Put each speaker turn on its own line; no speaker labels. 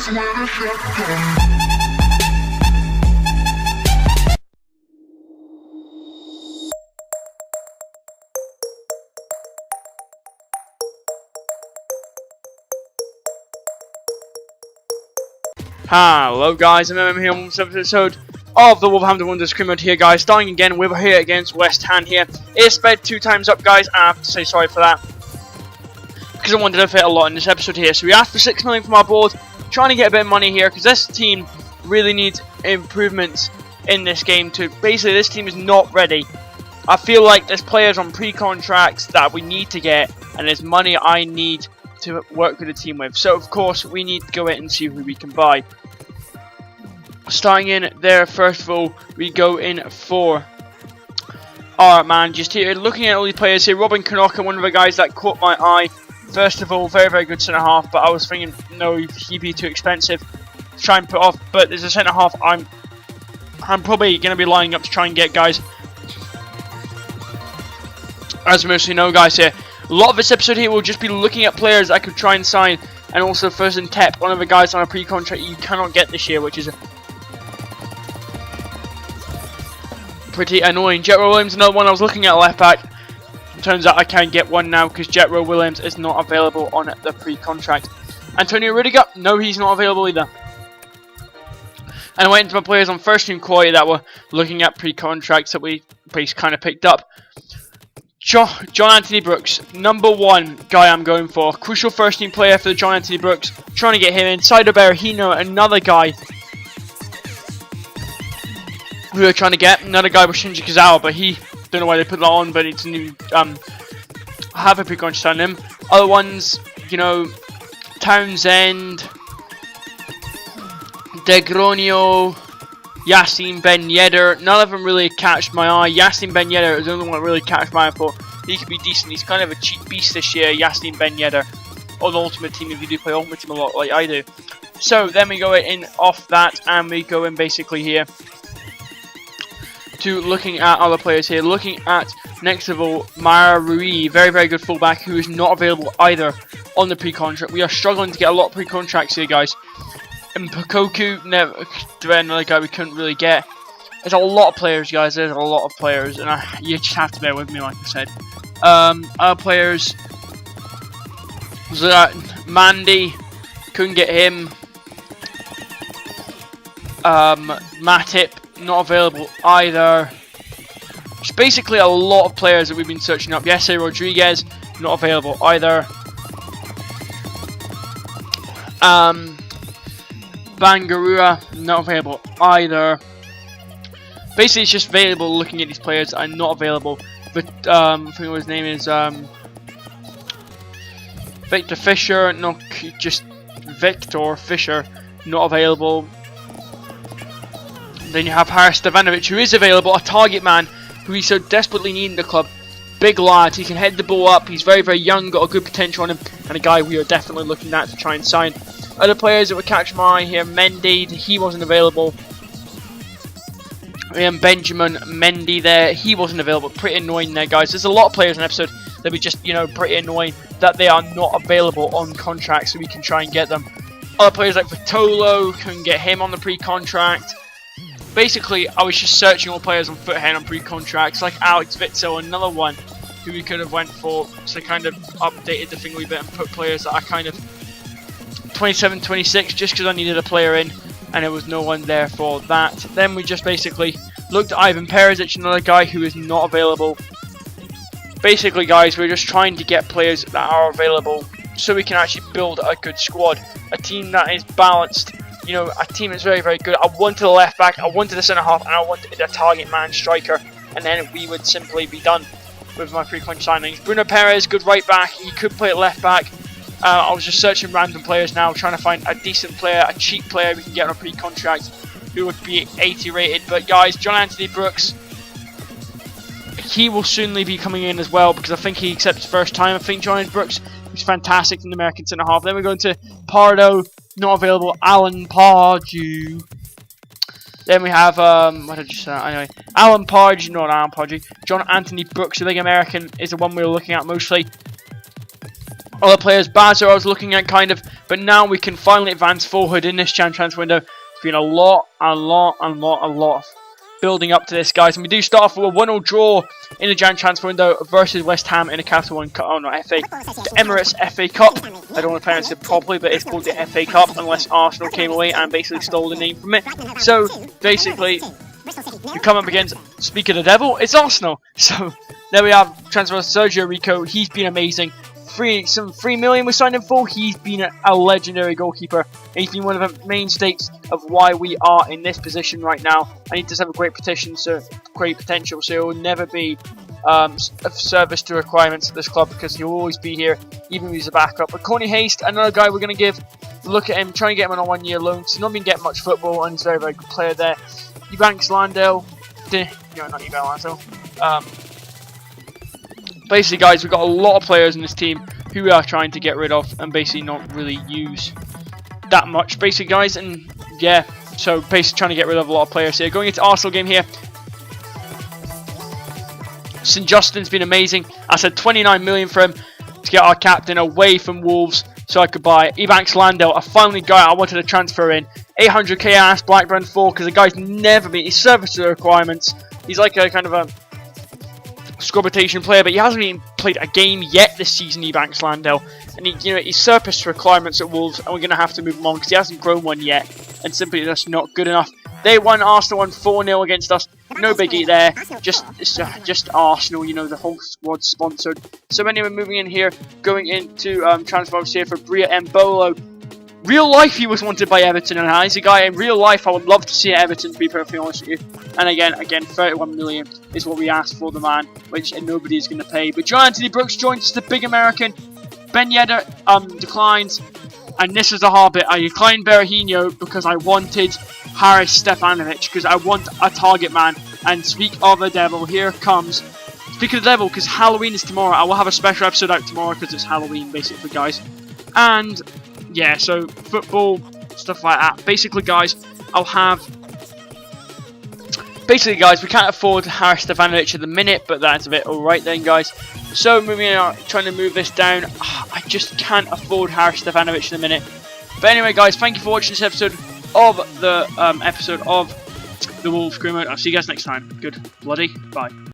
Hello guys, I'm here on this episode of the Wolverhampton Wanderers Scrim Mode here, guys. Starting again, we're here against West Ham here. It's sped 2 times up, guys, and I have to say sorry for that, because I wanted to fit a lot in this episode here. So we asked for 6 million from our board, trying to get a bit of money here, because this team really needs improvements in this game too. Basically, this team is not ready. I feel like there's players on pre-contracts that we need to get, and there's money I need to work with the team with. So of course we need to go in and see who we can buy. Starting in there, first of all, we go in for our man just here. Looking at all these players here, Robin Knocker, one of the guys that caught my eye. First of all, very good centre half, but I was thinking no, he'd be too expensive to try and put off. But there's a centre half I'm probably going to be lining up to try and get, guys. As most of you know, guys, here a lot of this episode here will just be looking at players I could try and sign, and also first and Tep, one of the guys on a pre-contract you cannot get this year, which is pretty annoying. Jetro Williams, another one I was looking at left back. Turns out I can't get one now because Jetro Williams is not available on the pre-contract. Antonio Rudiger, no, he's not available either. And I went into my players on first team quality that were looking at pre-contracts that we kind of picked up. John Anthony Brooks, number 1 guy I'm going for. Crucial first team player for the John Anthony Brooks. Trying to get him in. Saido Berahino, another guy we were trying to get. Another guy was Shinji Kazawa, but he, don't know why they put that on, but it's a new, have a pre-contract on him. Other ones, you know, Townsend, Degronio, Yassine Ben Yedder, none of them really catch my eye. Yassine Ben Yedder is the only one that really catch my eye for. He could be decent. He's kind of a cheap beast this year, Yassine Ben Yedder. On the Ultimate Team, if you do play Ultimate Team a lot like I do. So then we go in off that, and we go in basically here to looking at other players here. Looking at, next of all, Mara Rui, very good fullback, who is not available either on the pre-contract. We are struggling to get a lot of pre-contracts here, guys. And Pokoku, never, another guy we couldn't really get. There's a lot of players, guys. There's a lot of players, and you just have to bear with me, like I said. Other players, was that Mandy? Couldn't get him. Matip, not available either. It's basically a lot of players that we've been searching up. Jesse Rodriguez, not available either. Bangarua, not available either. Basically, it's just available looking at these players that are not available. But I think what his name is Victor Fisher, not just Victor Fisher, not available. Then you have Haris Stevanovic, who is available, a target man who we so desperately need in the club. Big lad, he can head the ball up. He's very young, got a good potential on him, and a guy we are definitely looking at to try and sign. Other players that would catch my eye here, Mendy, he wasn't available. Benjamin Mendy there, he wasn't available. Pretty annoying there, guys. There's a lot of players in the episode that we just, you know, pretty annoying that they are not available on contracts, so we can try and get them. Other players like Vitolo, couldn't get him on the pre-contract. Basically, I was just searching all players on foot ahead on pre-contracts, like Alex Witzel, another one who we could have went for. So kind of updated the thing a wee bit and put players that I kind of 27, 26, just because I needed a player in, and there was no one there for that. Then we just basically looked at Ivan Perisic, another guy who is not available. Basically, guys, we're just trying to get players that are available so we can actually build a good squad, a team that is balanced. You know, a team that's very good. I wanted a left back, I wanted a centre half, and I wanted a target man striker, and then we would simply be done with my pre-contract signings. Bruno Perez, good right back. He could play at left back. I was just searching random players now, trying to find a decent player, a cheap player we can get on a pre-contract who would be 80 rated. But guys, John Anthony Brooks, he will soonly be coming in as well, because I think he accepts first time. I think John Anthony Brooks is fantastic in the American centre half. Then we go into Pardo, not available. Alan Pardew. Then we have what did you say? Anyway, Alan Pardew, not Alan Pardew. John Anthony Brooks, the big American, is the one we were looking at mostly. Other players, Bazza I was looking at kind of, but now we can finally advance forward in this Jan transfer window. It's been a lot of building up to this, guys. And we do start off with a 1-0 draw in the Jan transfer window versus West Ham in a Capital One Cup. Oh, not FA. Emirates FA Cup. I don't want to pronounce it properly, but it's called the FA Cup unless Arsenal came away and basically stole the name from it. So, basically, you come up against, speak of the devil, it's Arsenal. So, there we have transfer Sergio Rico. He's been amazing. Some 3 million we signed him for. He's been a legendary goalkeeper. He's been one of the mainstays of why we are in this position right now. And he does have a great potential, so he will never be of service to requirements of this club because he'll always be here, even if he's a backup. But Corny Haste, another guy we're going to give a look at him, try and get him on a 1-year loan. He's not been getting much football, and he's a very good player there. Ebanks Landell, not Ebanks Landell. Basically, guys, we've got a lot of players in this team who we are trying to get rid of and basically not really use that much, basically, guys. And yeah, so basically trying to get rid of a lot of players here. Going into Arsenal game here, St. Justin's been amazing. I said 29 million for him to get our captain away from Wolves so I could buy Ebanks Landell. I finally got it. I wanted to transfer in 800k. I asked Blackburn for because the guy's never been. He's service to the requirements. He's like a kind of a squad rotation player, but he hasn't even played a game yet this season, Ebanks Landell, and he's surplus to requirements at Wolves, and we're going to have to move him on because he hasn't grown one yet, and simply just not good enough. They won, Arsenal won 4-0 against us, no biggie there, just Arsenal, the whole squad sponsored. So anyway, moving in here, going into transfers here for Bria Mbolo. Real life, he was wanted by Everton, and he's a guy in real life I would love to see at Everton, to be perfectly honest with you. And again, 31 million is what we asked for the man, which nobody is going to pay. But John Anthony Brooks joins us, the big American. Ben Yedder declines, and this is the hard bit. I declined Berahino because I wanted Haris Stefanovic, because I want a target man. And speak of the devil, here comes. Speak of the devil, because Halloween is tomorrow. I will have a special episode out tomorrow because it's Halloween, basically, guys. And yeah, so football, stuff like that. Basically, guys, we can't afford Haris Stefanovic at the minute, but that's a bit alright then, guys. So, moving on, trying to move this down. I just can't afford Haris Stefanovic in a minute. But anyway, guys, thank you for watching this episode of the Wolves Screamo. I'll see you guys next time. Good bloody bye.